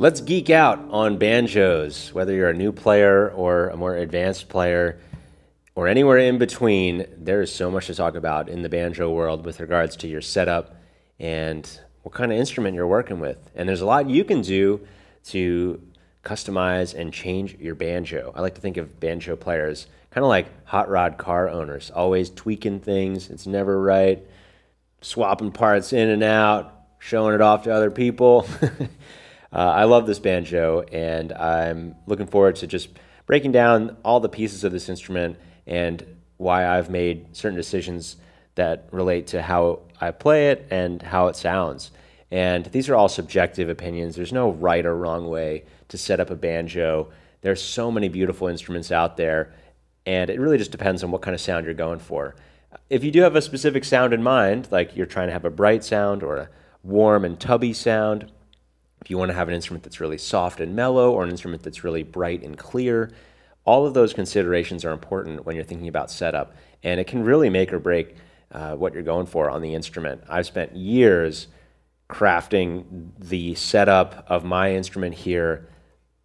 Let's geek out on banjos. Whether you're a new player or a more advanced player or anywhere in between, there is so much to talk about in the banjo world with regards to your setup and what kind of instrument you're working with. And there's a lot you can do to customize and change your banjo. I like to think of banjo players kind of like hot rod car owners, always tweaking things. It's never right, swapping parts in and out, showing it off to other people. I love this banjo, and I'm looking forward to just breaking down all the pieces of this instrument and why I've made certain decisions that relate to how I play it and how it sounds. And these are all subjective opinions. There's no right or wrong way to set up a banjo. There's so many beautiful instruments out there, and it really just depends on what kind of sound you're going for. If you do have a specific sound in mind, like you're trying to have a bright sound or a warm and tubby sound, if you want to have an instrument that's really soft and mellow or an instrument that's really bright and clear, all of those considerations are important when you're thinking about setup, and it can really make or break what you're going for on the instrument. I've spent years crafting the setup of my instrument here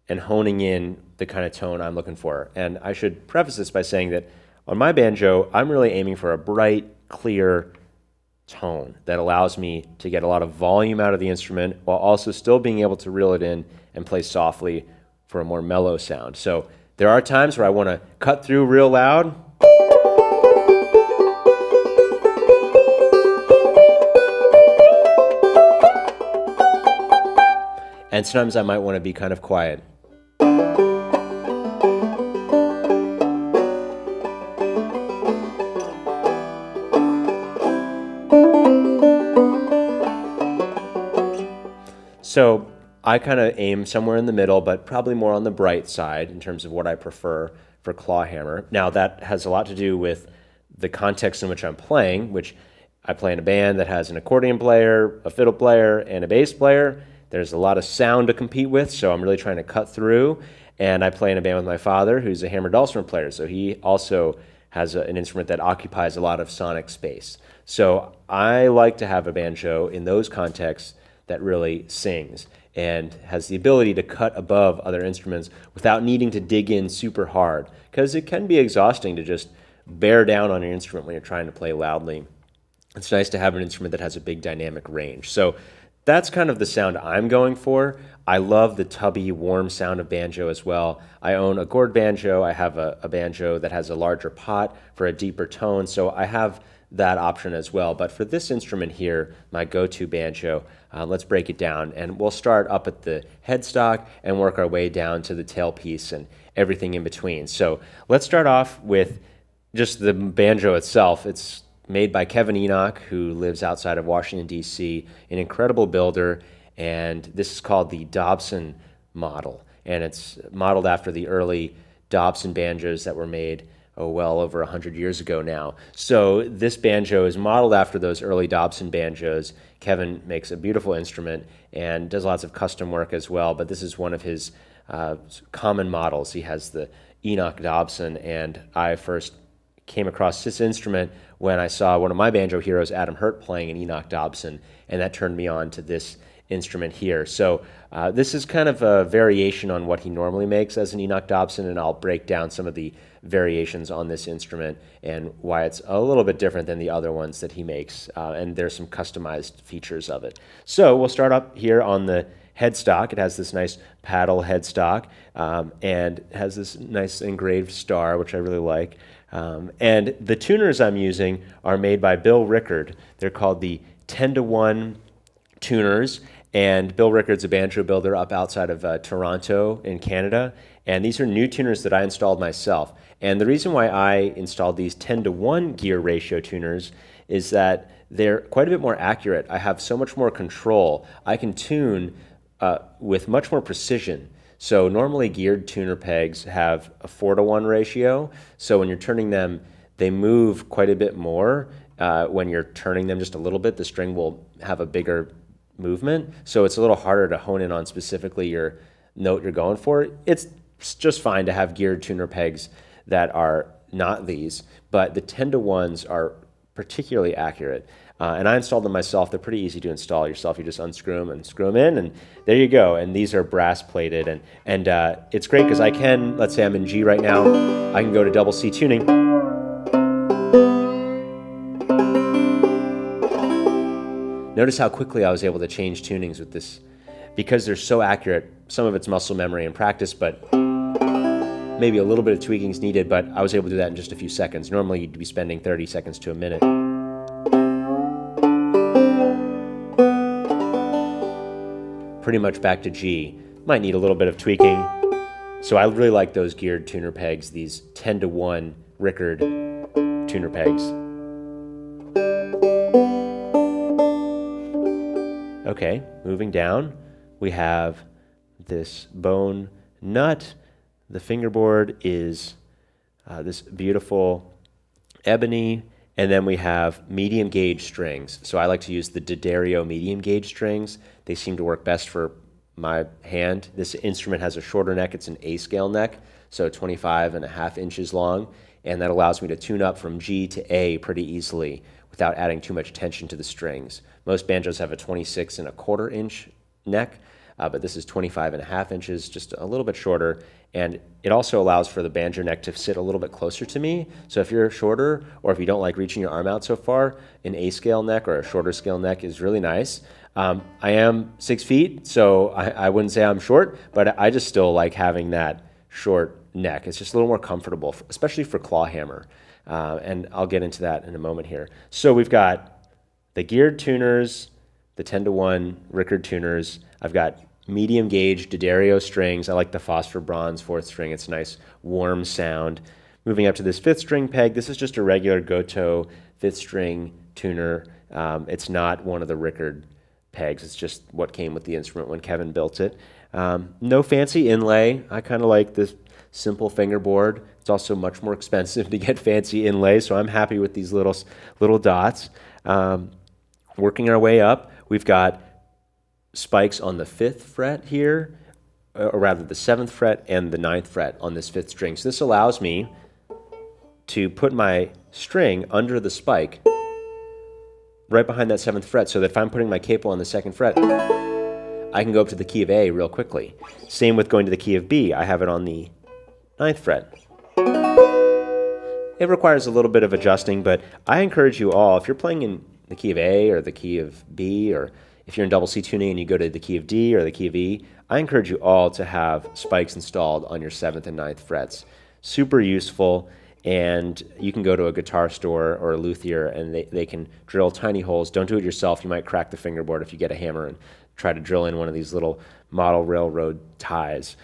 and honing in the kind of tone I'm looking for. And I should preface this by saying that on my banjo, I'm really aiming for a bright, clear tone that allows me to get a lot of volume out of the instrument while also still being able to reel it in and play softly for a more mellow sound. So there are times where I want to cut through real loud. And sometimes I might want to be kind of quiet. So I kind of aim somewhere in the middle, but probably more on the bright side in terms of what I prefer for Clawhammer. Now that has a lot to do with the context in which I'm playing, which I play in a band that has an accordion player, a fiddle player, and a bass player. There's a lot of sound to compete with, so I'm really trying to cut through. And I play in a band with my father, who's a hammered dulcimer player, so he also has an instrument that occupies a lot of sonic space. So I like to have a banjo in those contexts that really sings and has the ability to cut above other instruments without needing to dig in super hard, because it can be exhausting to just bear down on your instrument when you're trying to play loudly. It's nice to have an instrument that has a big dynamic range. So that's kind of the sound I'm going for. I love the tubby, warm sound of banjo as well. I own a gourd banjo. I have a banjo that has a larger pot for a deeper tone, so I have that option as well. But for this instrument here, my go-to banjo, let's break it down. And we'll start up at the headstock and work our way down to the tailpiece and everything in between. So let's start off with just the banjo itself. It's made by Kevin Enoch, who lives outside of Washington, D.C., an incredible builder, and this is called the Dobson model. And it's modeled after the early Dobson banjos that were made well over 100 years ago now. So this banjo is modeled after those early Dobson banjos. Kevin makes a beautiful instrument and does lots of custom work as well, but this is one of his common models. He has the Enoch Dobson, and I first came across this instrument when I saw one of my banjo heroes, Adam Hurt, playing an Enoch Dobson, and that turned me on to this instrument here. So this is kind of a variation on what he normally makes as an Enoch Dobson, and I'll break down some of the variations on this instrument and why it's a little bit different than the other ones that he makes, and there's some customized features of it. So we'll start up here on the headstock. It has this nice paddle headstock, and has this nice engraved star, which I really like. And the tuners I'm using are made by Bill Rickard. They're called the 10-to-1 tuners, and Bill Rickard's a banjo builder up outside of Toronto in Canada, and these are new tuners that I installed myself. And the reason why I installed these 10-to-1 gear ratio tuners is that they're quite a bit more accurate. I have so much more control. I can tune with much more precision. So normally geared tuner pegs have a 4-to-1 ratio, so when you're turning them, they move quite a bit more. When you're turning them just a little bit, the string will have a bigger movement, so it's a little harder to hone in on specifically your note you're going for. It's just fine to have geared tuner pegs that are not these, but the 10-to-1s are particularly accurate. And I installed them myself. They're pretty easy to install yourself. You just unscrew them and screw them in, and there you go. And these are brass plated, and it's great because I can, let's say I'm in G right now, I can go to double C tuning. Notice how quickly I was able to change tunings with this, because they're so accurate. Some of it's muscle memory and practice, but maybe a little bit of tweaking is needed, but I was able to do that in just a few seconds. Normally you'd be spending 30 seconds to a minute. Pretty much back to G. Might need a little bit of tweaking. So I really like those geared tuner pegs, these 10-to-1 Rickard tuner pegs. Okay, moving down, we have this bone nut. The fingerboard is this beautiful ebony, and then we have medium gauge strings. So I like to use the D'Addario medium gauge strings. They seem to work best for my hand. This instrument has a shorter neck. It's an A scale neck, so 25.5 inches long, and that allows me to tune up from G to A pretty easily without adding too much tension to the strings. Most banjos have a 26.25 inch neck, but this is 25.5 inches, just a little bit shorter, and it also allows for the banjo neck to sit a little bit closer to me. So if you're shorter, or if you don't like reaching your arm out so far, an A scale neck or a shorter scale neck is really nice. I am 6 feet, so I wouldn't say I'm short, but I just still like having that short neck. It's just a little more comfortable, especially for clawhammer. And I'll get into that in a moment here. So we've got the geared tuners, the 10-to-1 Rickard tuners. I've got medium gauge D'Addario strings. I like the phosphor bronze 4th string. It's a nice warm sound. Moving up to this 5th string peg. This is just a regular Goto 5th string tuner. It's not one of the Rickard pegs. It's just what came with the instrument when Kevin built it. No fancy inlay. I kind of like this simple fingerboard. It's also much more expensive to get fancy inlay, so I'm happy with these little dots. Working our way up, we've got spikes on the 5th fret here, or rather the 7th fret and the 9th fret on this 5th string. So this allows me to put my string under the spike right behind that 7th fret, so that if I'm putting my capo on the 2nd fret, I can go up to the key of A real quickly. Same with going to the key of B. I have it on the 9th fret. It requires a little bit of adjusting, but I encourage you all, if you're playing in the key of A or the key of B, or if you're in double C tuning and you go to the key of D or the key of E, I encourage you all to have spikes installed on your 7th and 9th frets. Super useful, and you can go to a guitar store or a luthier and they can drill tiny holes. Don't do it yourself. You might crack the fingerboard if you get a hammer and try to drill in one of these little model railroad ties.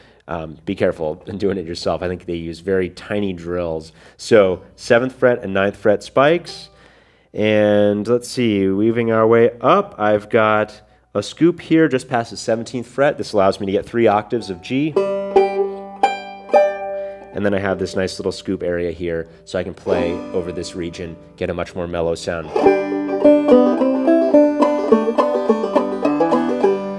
Be careful in doing it yourself. I think they use very tiny drills. So 7th fret and 9th fret spikes. And let's see, weaving our way up, I've got a scoop here just past the 17th fret. This allows me to get 3 octaves of G. And then I have this nice little scoop area here, so I can play over this region, get a much more mellow sound.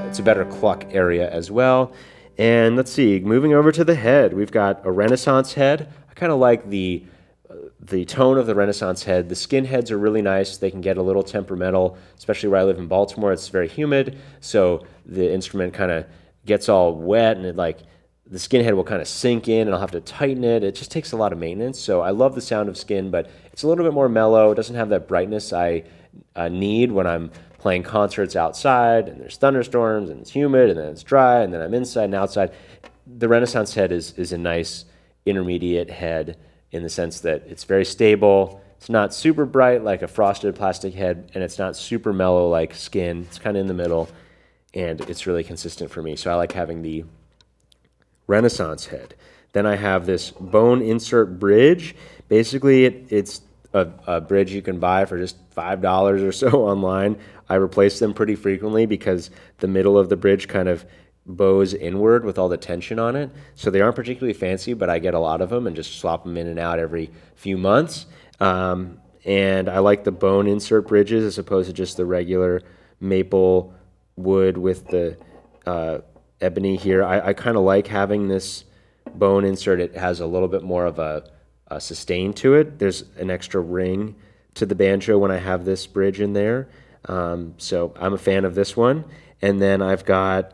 It's a better cluck area as well. And let's see, moving over to the head, we've got a Renaissance head. I kind of like the tone of the Renaissance head. The skin heads are really nice. They can get a little temperamental, especially where I live in Baltimore. It's very humid, so the instrument kind of gets all wet, and the skin head will kind of sink in, and I'll have to tighten it. It just takes a lot of maintenance. So I love the sound of skin, but it's a little bit more mellow. It doesn't have that brightness I need when I'm playing concerts outside, and there's thunderstorms, and it's humid, and then it's dry, and then I'm inside and outside. The Renaissance head is a nice intermediate head in the sense that it's very stable. It's not super bright like a frosted plastic head, and it's not super mellow like skin. It's kind of in the middle, and it's really consistent for me. So I like having the Renaissance head. Then I have this bone insert bridge. Basically, it's a bridge you can buy for just $5 or so online. I replace them pretty frequently because the middle of the bridge kind of bows inward with all the tension on it. So they aren't particularly fancy, but I get a lot of them and just swap them in and out every few months. And I like the bone insert bridges as opposed to just the regular maple wood with the ebony here. I kind of like having this bone insert. It has a little bit more of a sustain to it. There's an extra ring to the banjo when I have this bridge in there. So I'm a fan of this one. And then I've got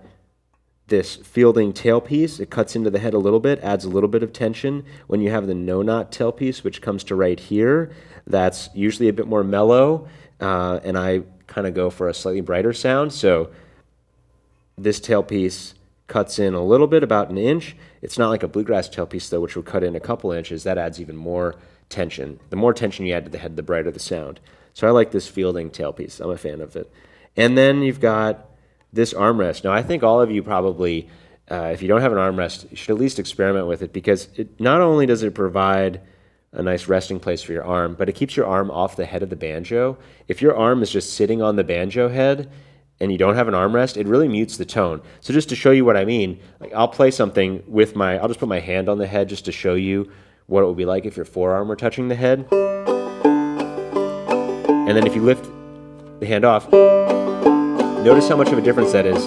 this fielding tailpiece. It cuts into the head a little bit, adds a little bit of tension. When you have the no-knot tailpiece, which comes to right here, that's usually a bit more mellow, and I kind of go for a slightly brighter sound. So this tailpiece cuts in a little bit, about an inch. It's not like a bluegrass tailpiece, though, which will cut in a couple inches. That adds even more tension. The more tension you add to the head, the brighter the sound. So I like this fielding tailpiece. I'm a fan of it. And then you've got this armrest. Now, I think all of you probably, if you don't have an armrest, you should at least experiment with it, because it not only does it provide a nice resting place for your arm, but it keeps your arm off the head of the banjo. If your arm is just sitting on the banjo head and you don't have an armrest, it really mutes the tone. So just to show you what I mean, like I'll play something with I'll just put my hand on the head just to show you what it would be like if your forearm were touching the head. And then if you lift the hand off, notice how much of a difference that is.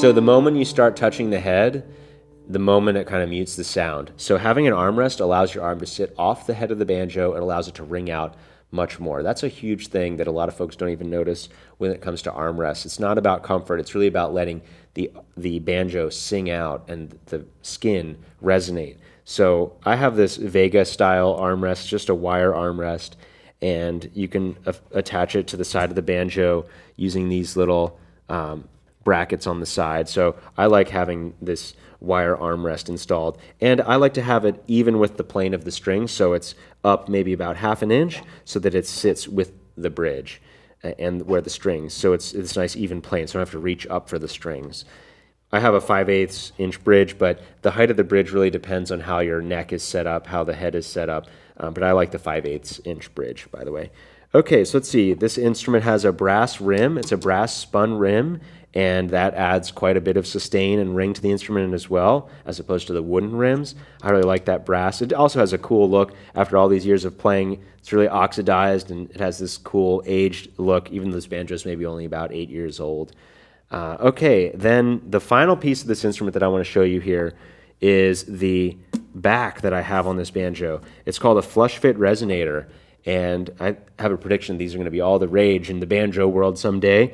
So the moment you start touching the head, the moment it kind of mutes the sound. So having an armrest allows your arm to sit off the head of the banjo and allows it to ring out much more. That's a huge thing that a lot of folks don't even notice when it comes to armrests. It's not about comfort. It's really about letting the banjo sing out and the skin resonate. So I have this Vega style armrest, just a wire armrest, and you can attach it to the side of the banjo using these little brackets on the side. So I like having this wire armrest installed, and I like to have it even with the plane of the string, so it's up maybe about ½ an inch so that it sits with the bridge and where the strings, so it's this nice even plane, so I don't have to reach up for the strings. I have a 5/8 inch bridge, but the height of the bridge really depends on how your neck is set up, how the head is set up, but I like the 5/8 inch bridge, by the way. Okay, so let's see. This instrument has a brass rim. It's a brass spun rim, and that adds quite a bit of sustain and ring to the instrument as well, as opposed to the wooden rims. I really like that brass. It also has a cool look after all these years of playing. It's really oxidized, and it has this cool aged look, even though this banjo is maybe only about 8 years old. Okay, then the final piece of this instrument that I want to show you here is the back that I have on this banjo. It's called a flush fit resonator, and I have a prediction these are going to be all the rage in the banjo world someday.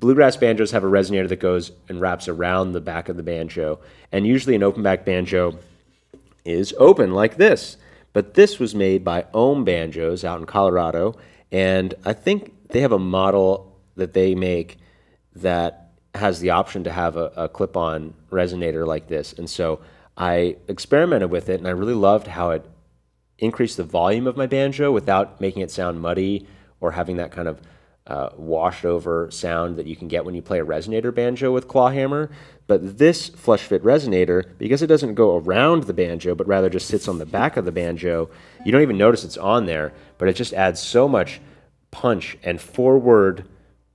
Bluegrass banjos have a resonator that goes and wraps around the back of the banjo, and usually an open back banjo is open like this. But this was made by Ohm Banjos out in Colorado, and I think they have a model that they make that has the option to have a clip-on resonator like this. And so I experimented with it, and I really loved how it increased the volume of my banjo without making it sound muddy or having that kind of washed over sound that you can get when you play a resonator banjo with Clawhammer. But this flush fit resonator, because it doesn't go around the banjo but rather just sits on the back of the banjo, you don't even notice it's on there, but it just adds so much punch and forward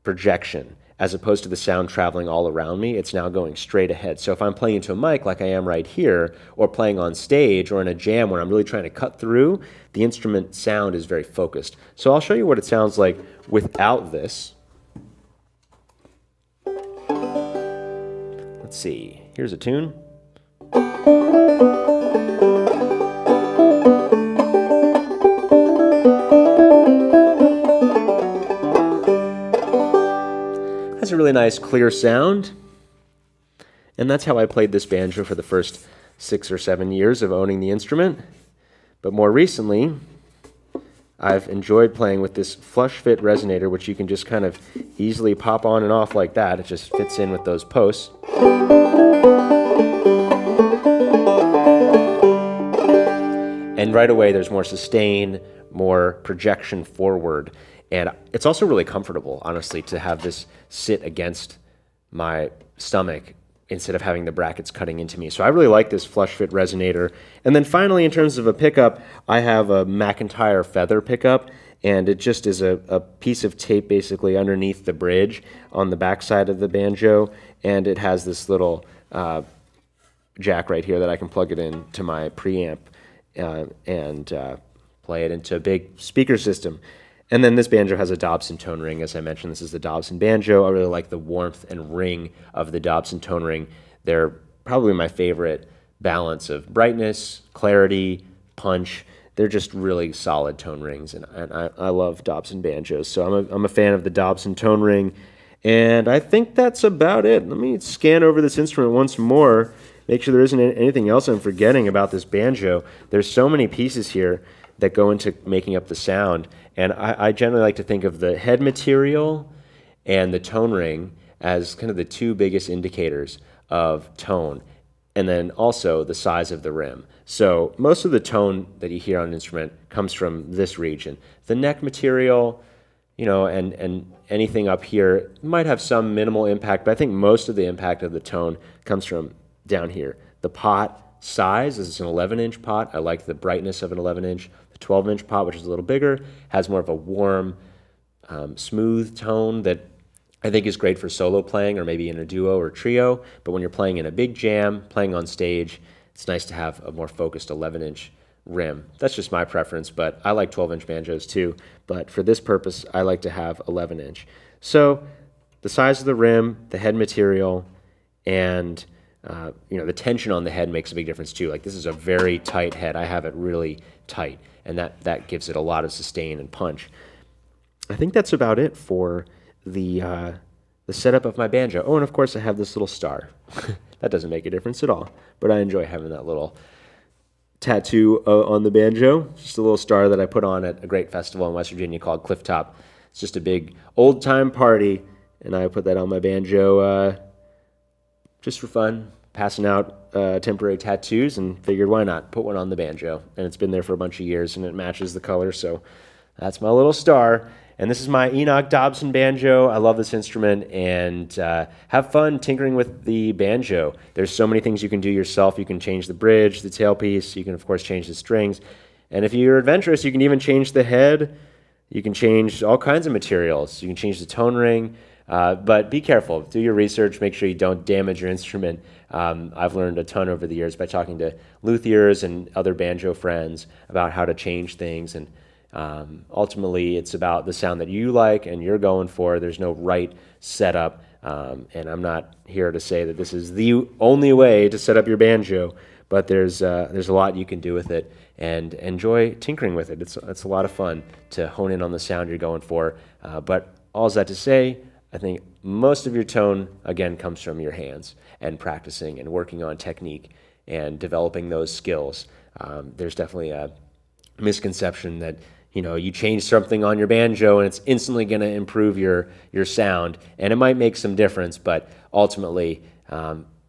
projection as opposed to the sound traveling all around me. It's now going straight ahead. So if I'm playing into a mic like I am right here, or playing on stage or in a jam where I'm really trying to cut through, the instrument sound is very focused. So I'll show you what it sounds like without this. Let's see, here's a tune. Has a really nice clear sound, and that's how I played this banjo for the first 6 or 7 years of owning the instrument. But more recently, I've enjoyed playing with this flush fit resonator, which you can just kind of easily pop on and off like that. It just fits in with those posts. And right away there's more sustain, more projection forward. And it's also really comfortable, honestly, to have this sit against my stomach instead of having the brackets cutting into me. So I really like this flush fit resonator. And then finally, in terms of a pickup, I have a Mcintyre feather pickup, and it just is a piece of tape basically underneath the bridge on the back side of the banjo, and it has this little jack right here that I can plug it in to my preamp and play it into a big speaker system. And then this banjo has a Dobson tone ring. As I mentioned, this is the Dobson banjo. I really like the warmth and ring of the Dobson tone ring. They're probably my favorite balance of brightness, clarity, punch. They're just really solid tone rings, and I love Dobson banjos. So I'm a fan of the Dobson tone ring, and I think that's about it. Let me scan over this instrument once more, make sure there isn't anything else I'm forgetting about this banjo. There's so many pieces here that go into making up the sound, and I generally like to think of the head material and the tone ring as kind of the two biggest indicators of tone, and then also the size of the rim. So most of the tone that you hear on an instrument comes from this region. The neck material, you know, and anything up here might have some minimal impact, but I think most of the impact of the tone comes from down here. The pot size, this is an 11-inch pot. I like the brightness of an 11-inch. The 12-inch pot, which is a little bigger, has more of a warm, smooth tone that I think is great for solo playing or maybe in a duo or trio. But when you're playing in a big jam, playing on stage, it's nice to have a more focused 11-inch rim. That's just my preference, but I like 12-inch banjos too. But for this purpose, I like to have 11-inch. So the size of the rim, the head material, and you know, the tension on the head makes a big difference too. Like this is a very tight head. I have it really tight, and that gives it a lot of sustain and punch. I think that's about it for the setup of my banjo. Oh, and of course I have this little star. That doesn't make a difference at all, but I enjoy having that little tattoo on the banjo. Just a little star that I put on at a great festival in West Virginia called Clifftop. It's just a big old-time party, and I put that on my banjo just for fun, passing out temporary tattoos, and figured why not put one on the banjo. And it's been there for a bunch of years, and it matches the color, so that's my little star. And this is my Enoch Dobson banjo. I love this instrument, and have fun tinkering with the banjo. There's so many things you can do yourself. You can change the bridge, the tailpiece. You can, of course, change the strings. And if you're adventurous, you can even change the head. You can change all kinds of materials. You can change the tone ring. But be careful. Do your research. Make sure you don't damage your instrument. I've learned a ton over the years by talking to luthiers and other banjo friends about how to change things, and ultimately, it's about the sound that you like and you're going for. There's no right setup, and I'm not here to say that this is the only way to set up your banjo, but there's a lot you can do with it, and enjoy tinkering with it. It's a lot of fun to hone in on the sound you're going for, but all that to say, I think most of your tone, again, comes from your hands and practicing and working on technique and developing those skills. There's definitely a misconception that, you know, you change something on your banjo and it's instantly going to improve your sound, and it might make some difference, but ultimately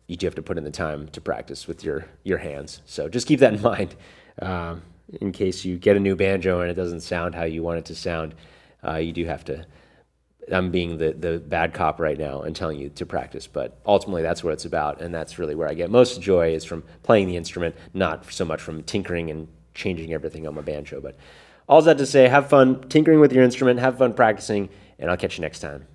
you do have to put in the time to practice with your hands. So just keep that in mind in case you get a new banjo and it doesn't sound how you want it to sound. You do have to. I'm being the bad cop right now and telling you to practice, but ultimately that's what it's about, and that's really where I get most joy, is from playing the instrument, not so much from tinkering and changing everything on my banjo. But all that to say, have fun tinkering with your instrument, have fun practicing, and I'll catch you next time.